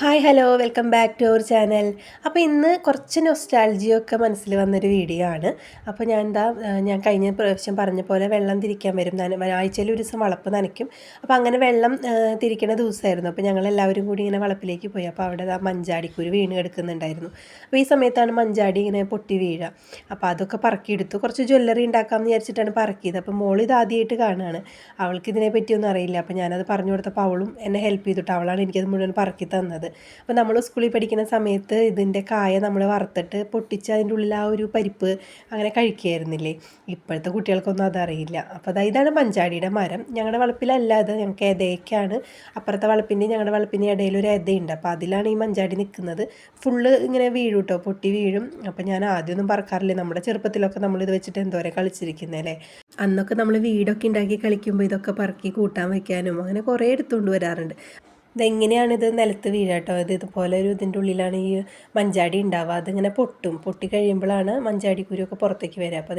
Hi hello welcome back to our channel. അപ്പോൾ ഇന്ന് കുറച്ച് നൊസ്റ്റാൾജിയൊക്കെ മനസ്സിൽ വന്നൊരു വീഡിയോ ആണ്. അപ്പോൾ ഞാൻ കഴിഞ്ഞ പ്രാവശ്യം പറഞ്ഞ പോലെ വെള്ളം തിരിക്കാൻ വരും. ആഴ്ചയിൽ ഒരു ദിവസം വളപ്പ് നനയ്ക്കും. അപ്പോൾ അങ്ങനെ വെള്ളം തിരിക്കണ ദിവസമായിരുന്നു. അപ്പോൾ ഞങ്ങളെല്ലാവരും കൂടി ഇങ്ങനെ വളപ്പിലേക്ക് പോയി. അപ്പോൾ അവിടെ മഞ്ചാടിക്കുരു വീണ് കിടക്കുന്നുണ്ടായിരുന്നു. അപ്പോൾ ഈ സമയത്താണ് മഞ്ചാടി ഇങ്ങനെ പൊട്ടി വീഴുക. അപ്പോൾ അതൊക്കെ പറക്കിയെടുത്തു. കുറച്ച് ജ്വല്ലറി ഉണ്ടാക്കാമെന്ന് വിചാരിച്ചിട്ടാണ് പറക്കിയത്. അപ്പോൾ മോൾ ഇത് ആദ്യമായിട്ട് കാണുകയാണ്. അവൾക്ക് ഇതിനെ പറ്റിയൊന്നും അറിയില്ല. അപ്പോൾ ഞാനത് പറഞ്ഞു കൊടുത്തപ്പോൾ അവളും എന്നെ ഹെൽപ്പ് ചെയ്തിട്ട് അവളാണ് എനിക്കത് മുഴുവൻ പറക്കി തന്നത്. അപ്പോൾ നമ്മൾ സ്കൂളിൽ പഠിക്കുന്ന സമയത്ത് ഇതിൻ്റെ കായ നമ്മൾ വറുത്തിട്ട് പൊട്ടിച്ച് അതിൻ്റെ ഉള്ളിൽ ആ ഒരു പരിപ്പ് അങ്ങനെ കഴിക്കുകയായിരുന്നില്ലേ. ഇപ്പോഴത്തെ കുട്ടികൾക്കൊന്നും അതറിയില്ല. അപ്പോൾ ഇതാണ് മഞ്ചാടിയുടെ മരം. ഞങ്ങളുടെ വളപ്പിലല്ല, അത് ഞങ്ങൾക്ക് എതയ്ക്കാണ്. അപ്പുറത്തെ വളപ്പിൻ്റെ ഞങ്ങളുടെ വളപ്പിൻ്റെ ഇടയിൽ ഒരു എതയുണ്ട്. അപ്പോൾ അതിലാണ് ഈ മഞ്ചാടി നിൽക്കുന്നത്. ഫുള്ള് ഇങ്ങനെ വീഴും കേട്ടോ, പൊട്ടി വീഴും. അപ്പോൾ ഞാൻ ആദ്യമൊന്നും പറക്കാറില്ല. നമ്മുടെ ചെറുപ്പത്തിലൊക്കെ നമ്മളിത് വെച്ചിട്ട് എന്തോരം കളിച്ചിരിക്കുന്നല്ലേ. അന്നൊക്കെ നമ്മൾ വീടൊക്കെ ഉണ്ടാക്കി കളിക്കുമ്പോൾ ഇതൊക്കെ പറക്കി കൂട്ടാൻ വയ്ക്കാനും അങ്ങനെ കുറേ എടുത്തുകൊണ്ട് വരാറുണ്ട്. ഇതെങ്ങനെയാണിത് നിലത്ത് വീഴുക കേട്ടോ. ഇതുപോലെ ഒരു ഇതിൻ്റെ ഉള്ളിലാണ് ഈ മഞ്ചാടി ഉണ്ടാവുക. അതിങ്ങനെ പൊട്ടി കഴിയുമ്പോഴാണ് മഞ്ചാടി കുരുവൊക്കെ പുറത്തേക്ക് വരിക. അപ്പോൾ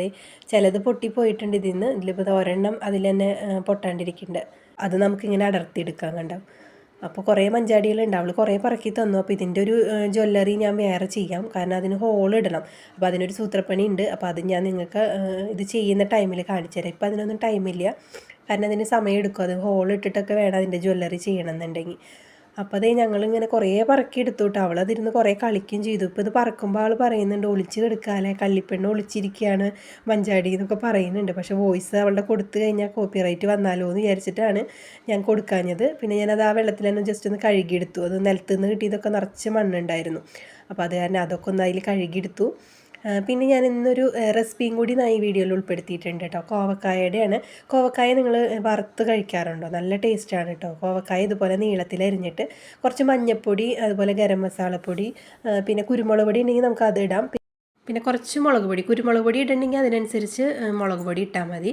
ചിലത് പൊട്ടിപ്പോയിട്ടുണ്ട് ഇതിലിപ്പോൾ ഒരെണ്ണം അതിൽ തന്നെ പൊട്ടാണ്ടിരിക്കുന്നുണ്ട്. അത് നമുക്കിങ്ങനെ അടർത്തിയെടുക്കാൻ കണ്ടാവും. അപ്പോൾ കുറേ മഞ്ചാടികളുണ്ട്. അവൾ കുറേ പറക്കി തന്നു. അപ്പോൾ ഇതിൻ്റെ ഒരു ജ്വല്ലറി ഞാൻ വേറെ ചെയ്യാം, കാരണം അതിന് ഹോൾ ഇടണം. അപ്പോൾ അതിനൊരു സൂത്രപ്പണി ഉണ്ട്. അപ്പോൾ അത് ഞാൻ നിങ്ങൾക്ക് ഇത് ചെയ്യുന്ന ടൈമിൽ കാണിച്ചു തരാം. ഇപ്പോൾ അതിനൊന്നും ടൈമില്ല, കാരണം അതിന് സമയം എടുക്കും. അത് ഹോൾ ഇട്ടിട്ടൊക്കെ വേണം അതിൻ്റെ ജ്വല്ലറി ചെയ്യണമെന്നുണ്ടെങ്കിൽ. അപ്പോൾ ഞങ്ങളിങ്ങനെ കുറേ പറക്കി എടുത്തു കേട്ടോ. അവളതിരുന്ന് കുറേ കളിക്കുകയും ചെയ്തു. ഇപ്പോൾ ഇത് പറക്കുമ്പോൾ ആൾ പറയുന്നുണ്ട് ഒളിച്ച് കിടക്കാല്ലേ, കള്ളിപ്പെണ്ണ് ഒളിച്ചിരിക്കുകയാണ് മഞ്ചാടി എന്നൊക്കെ പറയുന്നുണ്ട്. പക്ഷേ വോയിസ് അവളുടെ കൊടുത്തു കഴിഞ്ഞാൽ കോപ്പിറൈറ്റ് വന്നാലോ എന്ന് വിചാരിച്ചിട്ടാണ് ഞാൻ കൊടുക്കാഞ്ഞത്. പിന്നെ ഞാനത് ആ വെള്ളത്തിൽ തന്നെ ജസ്റ്റ് ഒന്ന് കഴുകിയെടുത്തു. അത് നിലത്ത് നിന്ന് കിട്ടിയതൊക്കെ നിറച്ച് മണ്ണുണ്ടായിരുന്നു. അപ്പോൾ അത് കാരണം അതൊക്കെ ഒന്ന് അതിൽ കഴുകിയെടുത്തു. പിന്നെ ഞാൻ ഇന്നൊരു റെസിപ്പിയും കൂടി ഈ വീഡിയോയിൽ ഉൾപ്പെടുത്തിയിട്ടുണ്ട് കേട്ടോ. കോവക്കായയുടെയാണ്. കോവക്കായ നിങ്ങൾ വറുത്ത് കഴിക്കാറുണ്ടോ? നല്ല ടേസ്റ്റാണ് കേട്ടോ. കോവക്കായ ഇതുപോലെ നീളത്തിൽ അരിഞ്ഞിട്ട് കുറച്ച് മഞ്ഞൾപ്പൊടി, അതുപോലെ ഗരം മസാലപ്പൊടി, പിന്നെ കുരുമുളക് പൊടി ഉണ്ടെങ്കിൽ നമുക്ക് അത് ഇടാം. പിന്നെ കുറച്ച് മുളക് പൊടി, കുരുമുളക് പൊടി ഇടണമെങ്കിൽ അതിനനുസരിച്ച് മുളക് പൊടി ഇട്ടാൽ മതി.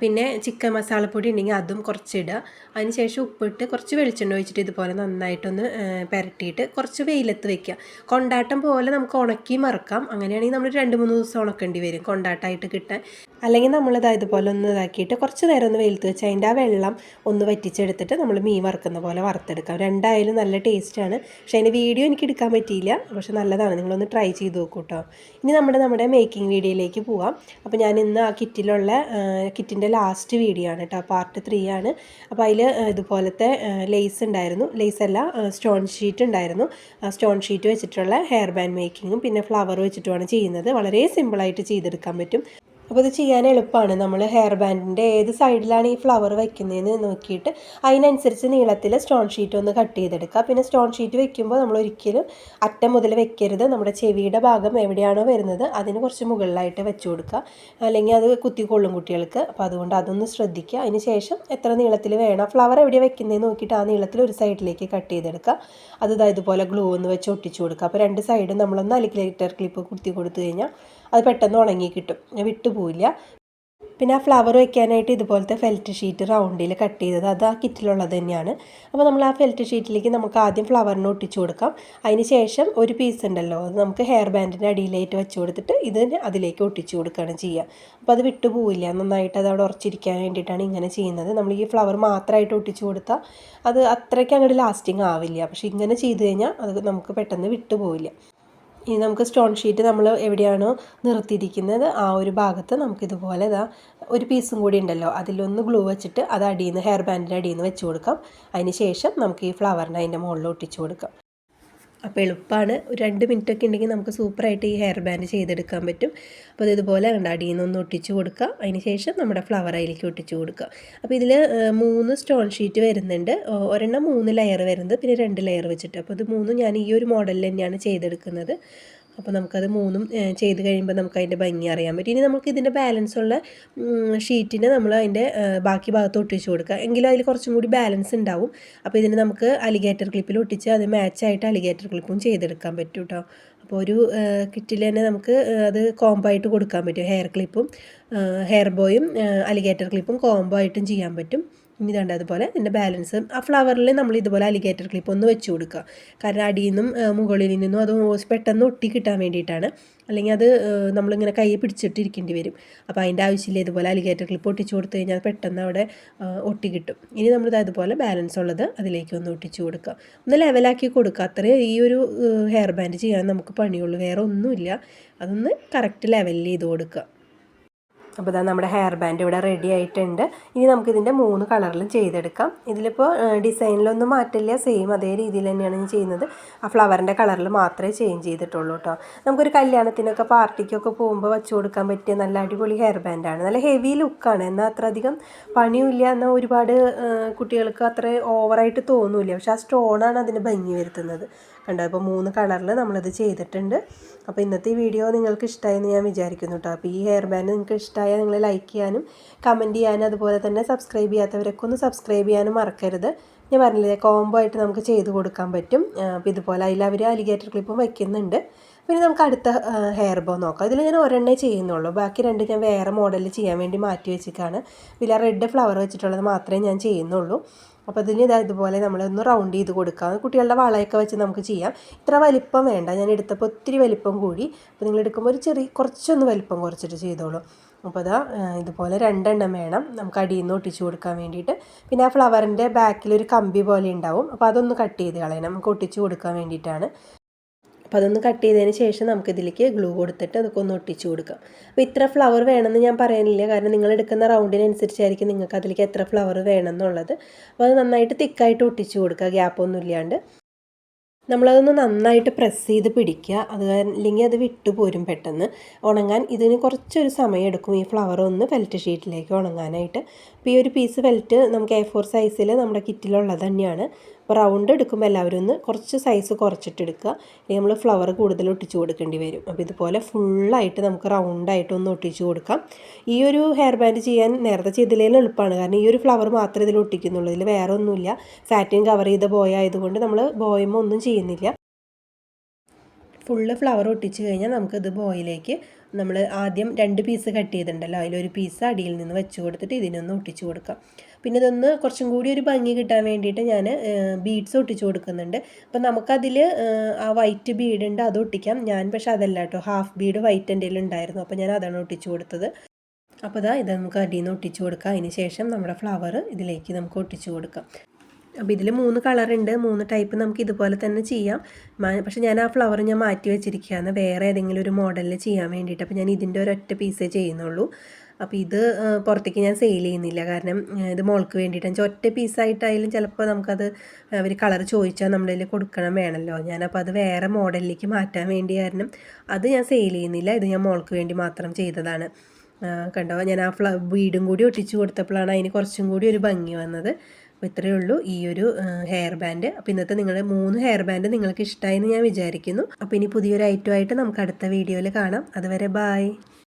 പിന്നെ ചിക്കൻ മസാലപ്പൊടി ഉണ്ടെങ്കിൽ അതും കുറച്ചിടുക. അതിന് ശേഷം ഉപ്പിട്ട് കുറച്ച് വെളിച്ചെണ്ണ ഒഴിച്ചിട്ട് ഇതുപോലെ നന്നായിട്ടൊന്ന് പുരട്ടിയിട്ട് കുറച്ച് വെയിലത്ത് വെക്കുക. കൊണ്ടാട്ടം പോലെ നമുക്ക് ഉണക്കി മറക്കാം. അങ്ങനെയാണെങ്കിൽ നമ്മൾ 2-3 ദിവസം ഉണക്കേണ്ടി വരും കൊണ്ടാട്ടമായിട്ട് കിട്ടാൻ. അല്ലെങ്കിൽ നമ്മളിത് ഇതുപോലെ ഒന്ന് ഇതാക്കിയിട്ട് കുറച്ച് നേരം ഒന്ന് വെയിലത്ത് വെച്ച് അതിൻ്റെ ആ വെള്ളം ഒന്ന് വറ്റിച്ചെടുത്തിട്ട് നമ്മൾ മീൻ വറുക്കുന്ന പോലെ വറുത്തെടുക്കാം. രണ്ടായാലും നല്ല ടേസ്റ്റാണ്. പക്ഷേ അതിൻ്റെ വീഡിയോ എനിക്ക് എടുക്കാൻ പറ്റിയില്ല, പക്ഷെ നല്ലതാണ്. നിങ്ങളൊന്ന് ട്രൈ ചെയ്ത് നോക്കൂ കേട്ടോ. ഇനി നമ്മുടെ മേക്കിംഗ് വീഡിയോയിലേക്ക് പോവാം. അപ്പോൾ ഞാൻ ഇന്ന് ആ കിറ്റിൻ്റെ ലാസ്റ്റ് വീഡിയോ ആണ് കേട്ടോ, പാർട്ട് 3 ആണ്. അപ്പോൾ അതിൽ ഇതുപോലത്തെ ലേസ് ഉണ്ടായിരുന്നു, ലേസല്ല സ്റ്റോൺ ഷീറ്റ് ഉണ്ടായിരുന്നു. സ്റ്റോൺ ഷീറ്റ് വെച്ചിട്ടുള്ള ഹെയർ ബാൻഡ് മേക്കിങ്ങും പിന്നെ ഫ്ലവർ വെച്ചിട്ടുമാണ് ചെയ്യുന്നത്. വളരെ സിമ്പിളായിട്ട് ചെയ്തെടുക്കാൻ പറ്റും. അപ്പോൾ ഇത് ചെയ്യാൻ എളുപ്പമാണ്. നമ്മൾ ഹെയർ ബാൻഡിൻ്റെ ഏത് സൈഡിലാണ് ഈ ഫ്ലവർ വയ്ക്കുന്നതെന്ന് നോക്കിയിട്ട് അതിനനുസരിച്ച് നീളത്തിൽ സ്റ്റോൺ ഷീറ്റ് ഒന്ന് കട്ട് ചെയ്തെടുക്കുക. പിന്നെ സ്റ്റോൺ ഷീറ്റ് വെക്കുമ്പോൾ നമ്മൾ ഒരിക്കലും അറ്റം മുതൽ വെക്കരുത്. നമ്മുടെ ചെവിയുടെ ഭാഗം എവിടെയാണോ വരുന്നത് അതിന് കുറച്ച് മുകളിലായിട്ട് വെച്ച് കൊടുക്കുക, അല്ലെങ്കിൽ അത് കുത്തിക്കൊള്ളും കുട്ടികൾക്ക്. അപ്പോൾ അതുകൊണ്ട് അതൊന്ന് ശ്രദ്ധിക്കുക. അതിന് ശേഷം എത്ര നീളത്തിൽ വേണം ഫ്ലവർ എവിടെ വെക്കുന്നതെന്ന് നോക്കിയിട്ട് ആ നീളത്തിൽ ഒരു സൈഡിലേക്ക് കട്ട് ചെയ്തെടുക്കുക. അത് ഇതുപോലെ ഗ്ലൂ ഒന്ന് വെച്ച് ഒട്ടിച്ചു കൊടുക്കുക. അപ്പോൾ 2 സൈഡും നമ്മളൊന്ന് അലിഗേറ്റർ ക്ലിപ്പ് കുത്തി കൊടുത്തു കഴിഞ്ഞാൽ അത് പെട്ടെന്ന് ഉണങ്ങി കിട്ടും, വിട്ടുപോയില്ല. പിന്നെ ആ ഫ്ലവർ വയ്ക്കാനായിട്ട് ഇതുപോലത്തെ ഫെൽറ്റ് ഷീറ്റ് റൗണ്ടിൽ കട്ട് ചെയ്തത് അത് ആ കിറ്റിലുള്ളത് തന്നെയാണ്. അപ്പോൾ നമ്മൾ ആ ഫെൽറ്റ് ഷീറ്റിലേക്ക് നമുക്ക് ആദ്യം ഫ്ലവറിന് ഒട്ടിച്ചു കൊടുക്കാം. അതിന് ശേഷം ഒരു പീസ് ഉണ്ടല്ലോ, അത് നമുക്ക് ഹെയർ ബാൻഡിൻ്റെ അടിയിലായിട്ട് വെച്ച് കൊടുത്തിട്ട് ഇതിന് അതിലേക്ക് ഒട്ടിച്ചു കൊടുക്കുകയാണ് ചെയ്യുക. അപ്പോൾ അത് വിട്ടുപോയില്ല, നന്നായിട്ട് അത് അവിടെ ഉറച്ചിരിക്കാൻ വേണ്ടിയിട്ടാണ് ഇങ്ങനെ ചെയ്യുന്നത്. നമ്മൾ ഈ ഫ്ലവർ മാത്രമായിട്ട് ഒട്ടിച്ചു കൊടുത്താൽ അത് അത്രയ്ക്ക് അങ്ങോട്ട് ലാസ്റ്റിംഗ് ആവില്ല. പക്ഷേ ഇങ്ങനെ ചെയ്ത് കഴിഞ്ഞാൽ അത് നമുക്ക് പെട്ടെന്ന് വിട്ടുപോയില്ല. ഇനി നമുക്ക് സ്റ്റോൺ ഷീറ്റ് നമ്മൾ എവിടെയാണോ നിർത്തിയിരിക്കുന്നത് ആ ഒരു ഭാഗത്ത് നമുക്കിതുപോലെ ഒരു പീസും കൂടി ഉണ്ടല്ലോ, അതിലൊന്ന് ഗ്ലൂ വെച്ചിട്ട് അത് അടിയിൽ നിന്ന് ഹെയർ ബാൻഡിൻ്റെ അടിയിൽ നിന്ന് വെച്ച് കൊടുക്കാം. അതിന് ശേഷം നമുക്ക് ഈ ഫ്ലവറിനെ അതിൻ്റെ മുകളിൽ ഒട്ടിച്ചു കൊടുക്കാം. അപ്പോൾ എളുപ്പമാണ്. ഒരു 2 മിനിറ്റൊക്കെ ഉണ്ടെങ്കിൽ നമുക്ക് സൂപ്പറായിട്ട് ഈ ഹെയർ ബാൻഡ് ചെയ്തെടുക്കാൻ പറ്റും. അപ്പോൾ ഇതുപോലെ അടിയിൽ നിന്നൊന്ന് ഒട്ടിച്ച് കൊടുക്കുക. അതിന് ശേഷം നമ്മുടെ ഫ്ലവർ അതിലേക്ക് ഒട്ടിച്ച് കൊടുക്കുക. അപ്പോൾ ഇതിൽ 3 സ്റ്റോൺ ഷീറ്റ് വരുന്നുണ്ട്. ഒരെണ്ണം 3 ലെയർ വരുന്നത്, പിന്നെ 2 ലെയർ വെച്ചിട്ട്. അപ്പോൾ ഇത് 3 ഞാൻ ഈ ഒരു മോഡലിൽ തന്നെയാണ് ചെയ്തെടുക്കുന്നത്. അപ്പോൾ നമുക്കത് 3 ചെയ്ത് കഴിയുമ്പോൾ നമുക്ക് അതിൻ്റെ ഭംഗി അറിയാൻ പറ്റും. ഇനി നമുക്ക് ഇതിൻ്റെ ബാലൻസ് ഉള്ള ഷീറ്റിന് നമ്മൾ അതിൻ്റെ ബാക്കി ഭാഗത്ത് ഒട്ടിച്ച് കൊടുക്കുക, എങ്കിലും അതിൽ കുറച്ചും കൂടി ബാലൻസ് ഉണ്ടാവും. അപ്പോൾ ഇതിന് നമുക്ക് അലിഗേറ്റർ ക്ലിപ്പിൽ ഒട്ടിച്ച് അത് മാച്ചായിട്ട് അലിഗേറ്റർ ക്ലിപ്പും ചെയ്തെടുക്കാൻ പറ്റും കേട്ടോ. അപ്പോൾ ഒരു കിറ്റിൽ തന്നെ നമുക്ക് അത് കോംബോ ആയിട്ട് കൊടുക്കാൻ പറ്റും. ഹെയർ ക്ലിപ്പും ഹെയർ ബോയും അലിഗേറ്റർ ക്ലിപ്പും കോംബോ ആയിട്ടും ചെയ്യാൻ പറ്റും. ഇനി ഇതാണ്ട് അതുപോലെ ഇതിൻ്റെ ബാലൻസ് ആ ഫ്ലവറിൽ നമ്മൾ ഇതുപോലെ അലിഗേറ്റർ ക്ലിപ്പ് ഒന്ന് വെച്ച് കൊടുക്കുക. കാരണം അടിയിൽ നിന്നും മുകളിൽ നിന്നും അത് പെട്ടെന്ന് ഒട്ടി കിട്ടാൻ വേണ്ടിയിട്ടാണ്. അല്ലെങ്കിൽ അത് നമ്മളിങ്ങനെ കൈ പിടിച്ചിട്ടിരിക്കേണ്ടി വരും. അപ്പോൾ അതിൻ്റെ ആവശ്യമില്ല. ഇതുപോലെ അലിഗേറ്റർ ക്ലിപ്പ് ഒട്ടിച്ച് കൊടുത്തു കഴിഞ്ഞാൽ പെട്ടെന്ന് അവിടെ ഒട്ടി കിട്ടും. ഇനി നമ്മളിത് അതുപോലെ ബാലൻസ് ഉള്ളത് അതിലേക്ക് ഒന്ന് ഒട്ടിച്ച് കൊടുക്കുക. ഒന്ന് ലെവലാക്കി കൊടുക്കുക. അത്രേ ഈ ഒരു ഹെയർ ബാൻഡ് ചെയ്യാൻ നമുക്ക് പണിയുള്ളൂ. വേറെ ഒന്നുമില്ല. അതൊന്ന് കറക്റ്റ് ലെവലിൽ ചെയ്ത് കൊടുക്കുക. അപ്പോൾ ഇതാ നമ്മുടെ ഹെയർ ബാൻഡ് ഇവിടെ റെഡി ആയിട്ടുണ്ട്. ഇനി നമുക്കിതിൻ്റെ 3 കളറിലും ചെയ്തെടുക്കാം. ഇതിലിപ്പോൾ ഡിസൈനിലൊന്നും മാറ്റില്ല, സെയിം അതേ രീതിയിൽ തന്നെയാണ് ഞാൻ ചെയ്യുന്നത്. ആ ഫ്ലവറിൻ്റെ കളറിൽ മാത്രമേ ചേഞ്ച് ചെയ്തിട്ടുള്ളൂ കേട്ടോ. നമുക്കൊരു കല്യാണത്തിനൊക്കെ പാർട്ടിക്കൊക്കെ പോകുമ്പോൾ വെച്ച് കൊടുക്കാൻ പറ്റിയ നല്ല അടിപൊളി ഹെയർ ബാൻഡാണ്. നല്ല ഹെവി ലുക്കാണ്, എന്നാൽ അത്ര അധികം പണിയില്ല, എന്നാൽ ഒരുപാട് കുട്ടികൾക്ക് അത്ര ഓവറായിട്ട് തോന്നില്ല. പക്ഷേ ആ സ്റ്റോണാണ് അതിന് ഭംഗി വരുത്തുന്നത്. കണ്ടോ, അപ്പോൾ 3 കളറിൽ നമ്മളിത് ചെയ്തിട്ടുണ്ട്. അപ്പോൾ ഇന്നത്തെ ഈ വീഡിയോ നിങ്ങൾക്ക് ഇഷ്ടമായെന്ന് ഞാൻ വിചാരിക്കുന്നു കേട്ടോ. അപ്പോൾ ഈ ഹെയർ ബാൻഡ് നിങ്ങൾക്ക് ഇഷ്ടമായാൽ നിങ്ങൾ ലൈക്ക് ചെയ്യാനും കമൻറ്റ് ചെയ്യാനും അതുപോലെ തന്നെ സബ്സ്ക്രൈബ് ചെയ്യാത്തവരൊക്കെ ഒന്ന് സബ്സ്ക്രൈബ് ചെയ്യാനും മറക്കരുത്. ഞാൻ പറഞ്ഞില്ലേ, കോംബോ ആയിട്ട് നമുക്ക് ചെയ്ത് കൊടുക്കാൻ പറ്റും. അപ്പോൾ ഇതുപോലെ അതിൽ അവർ അലിഗേറ്റർ ക്ലിപ്പും വയ്ക്കുന്നുണ്ട്. പിന്നെ നമുക്ക് അടുത്ത ഹെയർ ബോ നോക്കാം. ഇതിൽ ഞാൻ ഒരെണ്ണേ ചെയ്യുന്നുള്ളൂ, ബാക്കി 2 ഞാൻ വേറെ മോഡലിൽ ചെയ്യാൻ വേണ്ടി മാറ്റി വെച്ചിട്ടാണ്. ഇതിൽ റെഡ് ഫ്ലവർ വെച്ചിട്ടുള്ളത് മാത്രമേ ഞാൻ ചെയ്യുന്നുള്ളൂ. അപ്പോൾ ഇതിന് ഇതുപോലെ നമ്മളൊന്ന് റൗണ്ട് ചെയ്ത് കൊടുക്കാം. കുട്ടികളുടെ വളയൊക്കെ വെച്ച് നമുക്ക് ചെയ്യാം. ഇത്ര വലിപ്പം വേണ്ട, ഞാൻ എടുത്തപ്പോൾ ഒത്തിരി വലിപ്പം കൂടി. അപ്പോൾ നിങ്ങൾ എടുക്കുമ്പോൾ ഒരു കുറച്ചൊന്ന് വലിപ്പം കുറച്ചിട്ട് ചെയ്തോളൂ. അപ്പോൾ അതാ ഇതുപോലെ 2 എണ്ണം വേണം നമുക്ക് അടിയിൽ നിന്ന് ഒട്ടിച്ച് കൊടുക്കാൻ വേണ്ടിയിട്ട്. പിന്നെ ആ ഫ്ലവറിൻ്റെ ബാക്കിലൊരു കമ്പി പോലെ ഉണ്ടാവും, അപ്പോൾ അതൊന്ന് കട്ട് ചെയ്ത് കളയണം, നമുക്ക് ഒട്ടിച്ച് കൊടുക്കാൻ വേണ്ടിയിട്ടാണ്. അപ്പോൾ അതൊന്ന് കട്ട് ചെയ്തതിന് ശേഷം നമുക്കിതിലേക്ക് ഗ്ലൂ കൊടുത്തിട്ട് അതൊക്കെ ഒന്ന് ഒട്ടിച്ച് കൊടുക്കാം. അപ്പോൾ ഇത്ര ഫ്ലവർ വേണമെന്ന് ഞാൻ പറയുന്നില്ല, കാരണം നിങ്ങൾ എടുക്കുന്ന റൗണ്ടിനനുസരിച്ചായിരിക്കും നിങ്ങൾക്ക് അതിലേക്ക് എത്ര ഫ്ലവർ വേണമെന്നുള്ളത്. അപ്പോൾ അത് നന്നായിട്ട് തിക്കായിട്ട് ഒട്ടിച്ച് കൊടുക്കുക, ഗ്യാപ്പൊന്നും ഇല്ലാണ്ട്. നമ്മളതൊന്ന് നന്നായിട്ട് പ്രസ് ചെയ്ത് പിടിക്കുക, അത് അല്ലെങ്കിൽ അത് വിട്ടുപോരും പെട്ടെന്ന്. ഉണങ്ങാൻ ഇതിന് കുറച്ചൊരു സമയം എടുക്കും, ഈ ഫ്ലവർ ഒന്ന് ഫെൽറ്റ് ഷീറ്റിലേക്ക് ഉണങ്ങാനായിട്ട്. അപ്പോൾ ഈ ഒരു പീസ് ഫെൽറ്റ് നമുക്ക് A4 സൈസിൽ നമ്മുടെ കിറ്റിലുള്ളത് തന്നെയാണ്. അപ്പോൾ റൗണ്ട് എടുക്കുമ്പോൾ എല്ലാവരും ഒന്ന് കുറച്ച് സൈസ് കുറച്ചിട്ട് എടുക്കുക, അല്ലെങ്കിൽ നമ്മൾ ഫ്ലവർ കൂടുതൽ ഒട്ടിച്ച് കൊടുക്കേണ്ടി വരും. അപ്പോൾ ഇതുപോലെ ഫുള്ളായിട്ട് നമുക്ക് റൗണ്ടായിട്ട് ഒന്ന് ഒട്ടിച്ച് കൊടുക്കാം. ഈ ഒരു ഹെയർ ബാൻഡ് ചെയ്യാൻ നേരത്തെ ചെയ്തതിലേലും എളുപ്പമാണ്, കാരണം ഈ ഒരു ഫ്ലവർ മാത്രമേ ഇതിൽ ഒട്ടിക്കുന്നുള്ളൂ, ഇതിൽ വേറെ ഒന്നുമില്ല. സാറ്റിൻ കവർ ചെയ്ത ബോയ് ആയതുകൊണ്ട് നമ്മൾ ബോയുമ്പോൾ ഒന്നും ചെയ്യുന്നില്ല. ഫുള്ള് ഫ്ലവർ ഒട്ടിച്ച് കഴിഞ്ഞാൽ നമുക്കിത് ബോയിലേക്ക് നമ്മൾ ആദ്യം 2 പീസ് കട്ട് ചെയ്തിട്ടുണ്ടല്ലോ, അതിലൊരു പീസ് അടിയിൽ നിന്ന് വെച്ച് കൊടുത്തിട്ട് ഇതിനൊന്ന് ഒട്ടിച്ച് കൊടുക്കാം. പിന്നെ ഇതൊന്ന് കുറച്ചും കൂടി ഒരു ഭംഗി കിട്ടാൻ വേണ്ടിയിട്ട് ഞാൻ ബീഡ്സ് ഒട്ടിച്ച് കൊടുക്കുന്നുണ്ട്. അപ്പോൾ നമുക്കതിൽ ആ വൈറ്റ് ബീഡുണ്ട്, അത് ഒട്ടിക്കാം. ഞാൻ പക്ഷേ അതല്ല കേട്ടോ, ഹാഫ് ബീഡ് വൈറ്റ് എൻ്റെ ഉണ്ടായിരുന്നു, അപ്പോൾ ഞാൻ അതാണ് ഒട്ടിച്ച് കൊടുത്തത്. അപ്പോൾ ഇത് നമുക്ക് അടിയിൽ നിന്ന് ഒട്ടിച്ച് കൊടുക്കാം. അതിന് ശേഷം നമ്മുടെ ഫ്ലവർ ഇതിലേക്ക് നമുക്ക് ഒട്ടിച്ച് കൊടുക്കാം. അപ്പോൾ ഇതിൽ 3 കളറുണ്ട്, 3 ടൈപ്പ് നമുക്ക് ഇതുപോലെ തന്നെ ചെയ്യാം. പക്ഷേ ഞാൻ ആ ഫ്ലവർ ഞാൻ മാറ്റി വെച്ചിരിക്കുകയാണ് വേറെ ഏതെങ്കിലും ഒരു മോഡലിൽ ചെയ്യാൻ വേണ്ടിയിട്ട്. അപ്പോൾ ഞാൻ ഇതിൻ്റെ ഒരൊറ്റ പീസേ ചെയ്യുന്നുള്ളൂ. അപ്പോൾ ഇത് പുറത്തേക്ക് ഞാൻ സെയിൽ ചെയ്യുന്നില്ല, കാരണം ഇത് മോൾക്ക് വേണ്ടിയിട്ട് ഒറ്റ പീസായിട്ടായാലും ചിലപ്പോൾ നമുക്കത് അവർ കളർ ചോദിച്ചാൽ നമ്മുടെ കയ്യിൽ കൊടുക്കണം വേണമല്ലോ. ഞാനപ്പോൾ അത് വേറെ മോഡലിലേക്ക് മാറ്റാൻ വേണ്ടി കാരണം അത് ഞാൻ സെയിൽ ചെയ്യുന്നില്ല, ഇത് ഞാൻ മോൾക്ക് വേണ്ടി മാത്രം ചെയ്തതാണ്. കണ്ടോ, ഞാൻ ആ ബീഡും കൂടി ഒട്ടിച്ച് കൊടുത്തപ്പോഴാണ് അതിന് കുറച്ചും കൂടി ഒരു ഭംഗി വന്നത്. അപ്പോൾ ഇത്രയേ ഉള്ളൂ ഈ ഒരു ഹെയർ ബാൻഡ്. അപ്പോൾ ഇന്നത്തെ നിങ്ങളുടെ 3 ഹെയർ ബാൻഡ് നിങ്ങൾക്ക് ഇഷ്ടമായെന്ന് ഞാൻ വിചാരിക്കുന്നു. അപ്പോൾ ഇനി പുതിയൊരു ഐറ്റമായിട്ട് നമുക്ക് അടുത്ത വീഡിയോയിൽ കാണാം. അതുവരെ ബായ്.